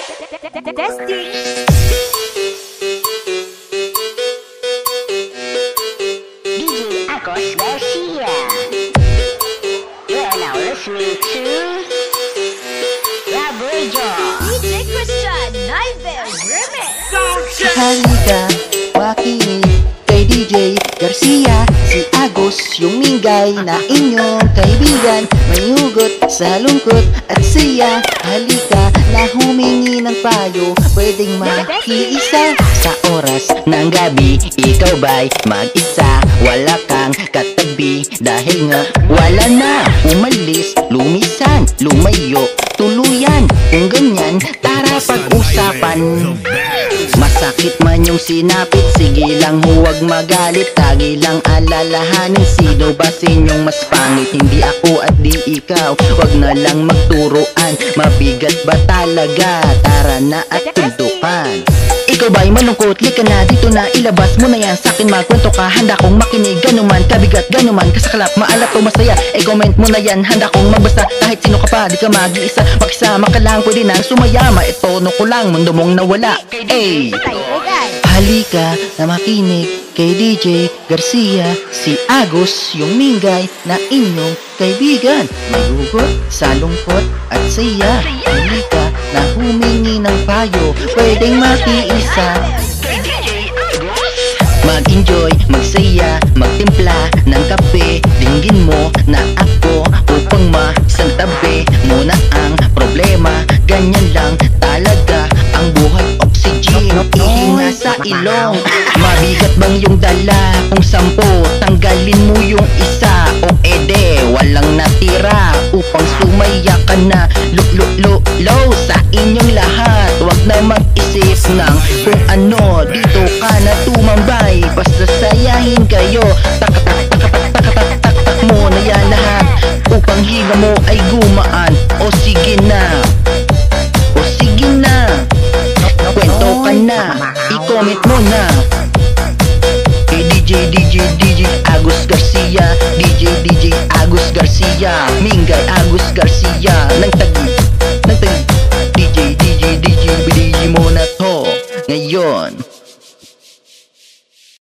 Testing. DJ Agos Garcia. You are now listening to Rob Radio. DJ Christian Naivel Remix. Halika, makinig kay DJ Garcia. Si Agos yung minggay na inyong kaibigan, may hugot sa lungkot at siya. Halika na humingi ng payo, pwedeng makiisa. Sa oras ng gabi, ikaw ba'y mag-isa? Wala kang katabi dahil nga wala na. Umalis, lumisan, lumayo, tuluyan. Kung ganyan, tara pag-usapan. Masakit man yung sinapit, sige lang huwag magalit. Lagi lang alalahanin, sino ba sinyong mas pangit? Hindi ako at di ikaw, wag na lang magturuan. Mabigat ba talaga? Tara na at tuntukan. Ikaw ba'y malungkot? Lika na dito na, ilabas mo na yan sa'kin, magkwento ka. Handa kong makinig, ganuman kabigat, ganuman kasaklap, maalat o masaya. comment mo na yan, handa kong magbasa. Kahit sino ka pa, di ka mag-iisa. Makisama ka lang, pwede nang sumayama. Itono ko lang, mundo mong nawala. Ay! Halika na makinig kay DJ Garcia. Si Agos yung minggay na inyong kaibigan, may hugot sa lungkot at saya. Halika na humingi ng payo, pwedeng makiisa. Mag-enjoy, magsaya, magtimpla ng kape. Dinggin mo na ako upang masantabi mo na ang problema. Ganyan lang talaga ang buhay, oxygen, ihinga sa ilong. Mabigat bang yung dala? Kung 10, tanggalin mo yung isa. O ede, walang natira upang sumaya ka na. Low sa inyong lahat, wag na mag-isip ng kung ano. Dito ka na tumambay, basta sayahin kayo. Tak mo na yan lahat upang higa mo ay gumaan. O sige na, o sige na, kwento ka na, i-comment mo na. Kay DJ Agos Garcia, DJ Agos Garcia, Minggay Agos Garcia ng Taguig.